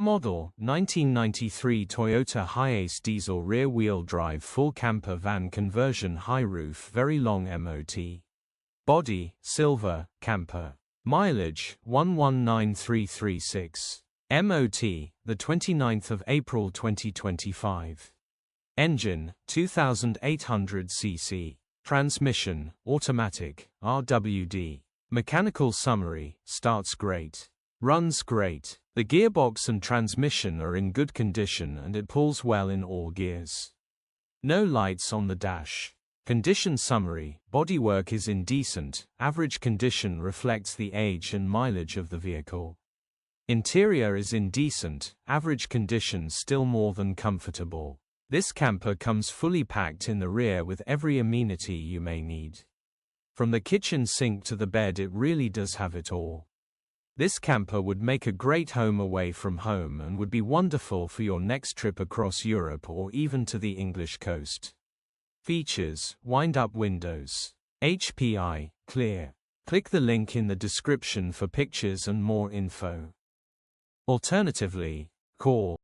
Model 1993 Toyota Hiace diesel rear-wheel drive full camper van conversion, high roof, very long MOT. Body silver camper. Mileage 119336. MOT the 29th of April 2025. Engine 2800 cc. Transmission automatic RWD. Mechanical summary: starts great, runs great. The gearbox and transmission are in good condition and it pulls well in all gears. No lights on the dash. Condition summary: bodywork is in decent, average condition, reflects the age and mileage of the vehicle. Interior is in decent, average condition, still more than comfortable. This camper comes fully packed in the rear with every amenity you may need. From the kitchen sink to the bed, it really does have it all. This camper would make a great home away from home and would be wonderful for your next trip across Europe or even to the English coast. Features: wind-up windows, HPI, clear. Click the link in the description for pictures and more info. Alternatively, call